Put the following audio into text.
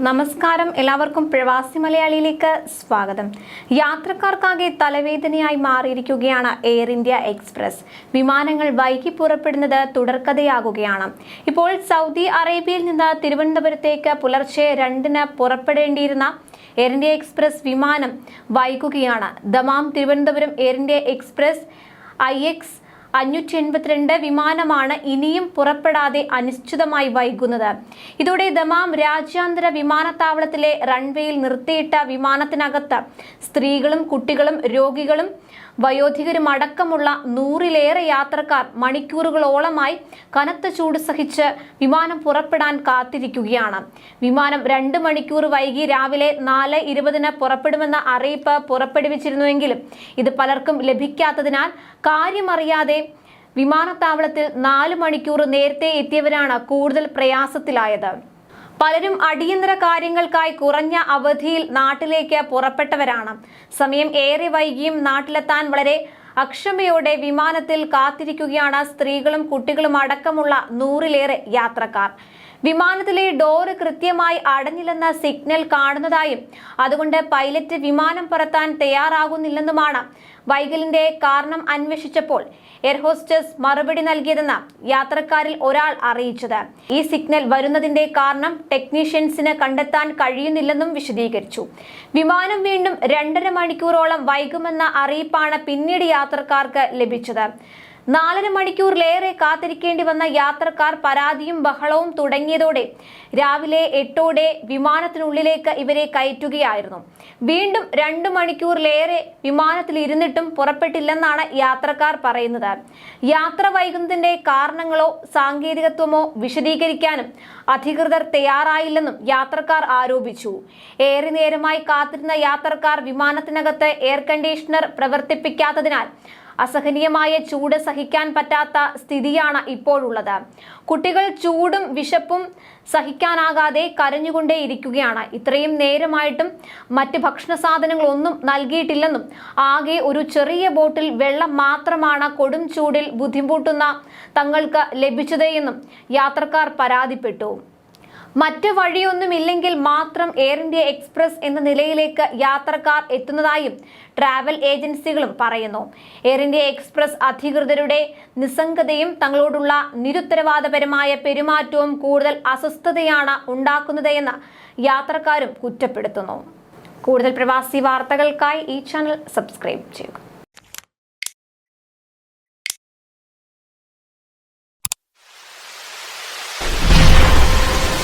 നമസ്കാരം, എല്ലാവർക്കും പ്രവാസി മലയാളിയിലേക്ക് സ്വാഗതം. യാത്രക്കാർക്കാകെ തലവേദനയായി മാറിയിരിക്കുകയാണ് എയർ ഇന്ത്യ എക്സ്പ്രസ്. വിമാനങ്ങൾ വൈകി പുറപ്പെടുന്നത് തുടർക്കഥയാകുകയാണ്. ഇപ്പോൾ സൗദി അറേബ്യയിൽ നിന്ന് തിരുവനന്തപുരത്തേക്ക് പുലർച്ചെ 2-ന് പുറപ്പെടേണ്ടിയിരുന്ന എയർ ഇന്ത്യ എക്സ്പ്രസ് വിമാനം വൈകുകയാണ്. Dammam Thiruvananthapuram Air India Express IX 582 വിമാനമാണ് ഇനിയും പുറപ്പെടാതെ അനിശ്ചിതമായി വൈകുന്നത്. ഇതോടെ ദമാം രാജ്യാന്തര വിമാനത്താവളത്തിലെ റൺവേയിൽ നിർത്തിയിട്ട വിമാനത്തിനകത്ത് സ്ത്രീകളും കുട്ടികളും രോഗികളും വയോധികരും അടക്കമുള്ള 100-ലേറെ യാത്രക്കാർ മണിക്കൂറുകളോളമായി കനത്ത ചൂട് സഹിച്ച് വിമാനം പുറപ്പെടാൻ കാത്തിരിക്കുകയാണ്. വിമാനം 2 മണിക്കൂർ വൈകി രാവിലെ 4:20-ന് പുറപ്പെടുമെന്ന അറിയിപ്പ് പുറപ്പെടുവിച്ചിരുന്നുവെങ്കിലും ഇത് പലർക്കും ലഭിക്കാത്തതിനാൽ കാര്യമറിയാതെ വിമാനത്താവളത്തിൽ 4 മണിക്കൂർ നേരത്തെ എത്തിയവരാണ് കൂടുതൽ പ്രയാസത്തിലായത്. പലരും അടിയന്തര കാര്യങ്ങൾക്കായി കുറഞ്ഞ അവധിയിൽ നാട്ടിലേക്ക് പുറപ്പെട്ടവരാണ്. സമയം ഏറെ വൈകിയും നാട്ടിലെത്താൻ വളരെ അക്ഷമയോടെ വിമാനത്തിൽ കാത്തിരിക്കുകയാണ് സ്ത്രീകളും കുട്ടികളും അടക്കമുള്ള 100-ലേറെ യാത്രക്കാർ. വിമാനത്തിലെ ഡോറ് കൃത്യമായി അടഞ്ഞില്ലെന്ന സിഗ്നൽ കാണുന്നതായും അതുകൊണ്ട് പൈലറ്റ് വിമാനം പറത്താൻ തയ്യാറാകുന്നില്ലെന്നുമാണ് വൈകലിന്റെ കാരണം അന്വേഷിച്ചപ്പോൾ എയർ ഹോസ്റ്റസ് മറുപടി നൽകിയതെന്ന് യാത്രക്കാരിൽ ഒരാൾ അറിയിച്ചത്. ഈ സിഗ്നൽ വരുന്നതിന്റെ കാരണം ടെക്നീഷ്യൻസിന് കണ്ടെത്താൻ കഴിയുന്നില്ലെന്നും വിശദീകരിച്ചു. വിമാനം വീണ്ടും 2.5 മണിക്കൂറോളം വൈകുമെന്ന അറിയിപ്പാണ് പിന്നീട് യാത്രക്കാർക്ക് ലഭിച്ചത്. 4.5 മണിക്കൂറിലേറെ കാത്തിരിക്കേണ്ടി വന്ന യാത്രക്കാർ പരാതിയും ബഹളവും തുടങ്ങിയതോടെ രാവിലെ 8-ഓടെ വിമാനത്തിനുള്ളിലേക്ക് ഇവരെ കയറ്റുകയായിരുന്നു. വീണ്ടും 2 മണിക്കൂറിലേറെ വിമാനത്തിൽ ഇരുന്നിട്ടും പുറപ്പെട്ടില്ലെന്നാണ് യാത്രക്കാർ പറയുന്നത്. യാത്ര വൈകുന്നതിന്റെ കാരണങ്ങളോ സാങ്കേതികത്വമോ വിശദീകരിക്കാനും അധികൃതർ തയ്യാറായില്ലെന്നും യാത്രക്കാർ ആരോപിച്ചു. ഏറെ നേരമായി കാത്തിരുന്ന യാത്രക്കാർ വിമാനത്തിനകത്ത് എയർ കണ്ടീഷണർ പ്രവർത്തിപ്പിക്കാത്തതിനാൽ അസഹനീയമായ ചൂട് സഹിക്കാൻ പറ്റാത്ത സ്ഥിതിയാണ് ഇപ്പോഴുള്ളത്. കുട്ടികൾ ചൂടും വിശപ്പും സഹിക്കാനാകാതെ കരഞ്ഞുകൊണ്ടേയിരിക്കുകയാണ്. ഇത്രയും നേരമായിട്ടും മറ്റ് ഭക്ഷണ സാധനങ്ങളൊന്നും നൽകിയിട്ടില്ലെന്നും ആകെ ഒരു ചെറിയ ബോട്ടിൽ വെള്ളം മാത്രമാണ് കൊടും ചൂടിൽ ബുദ്ധിമുട്ടുന്ന തങ്ങൾക്ക് ലഭിച്ചതെന്നും യാത്രക്കാർ പരാതിപ്പെട്ടു. മറ്റ് വഴിയൊന്നുമില്ലെങ്കിൽ മാത്രം എയർ ഇന്ത്യ എക്സ്പ്രസ് എന്ന നിലയിലേക്ക് യാത്രക്കാർ എത്തുന്നതായും ട്രാവൽ ഏജൻസികളും പറയുന്നു. എയർ ഇന്ത്യ എക്സ്പ്രസ് അധികൃതരുടെ നിസ്സംഗതയും തങ്ങളോടുള്ള നിരുത്തരവാദപരമായ പെരുമാറ്റവും കൂടുതൽ അസ്വസ്ഥതയാണ് ഉണ്ടാക്കുന്നതെന്ന് യാത്രക്കാരും കുറ്റപ്പെടുത്തുന്നു. കൂടുതൽ പ്രവാസി വാർത്തകൾക്കായി ഈ ചാനൽ സബ്സ്ക്രൈബ് ചെയ്യുക.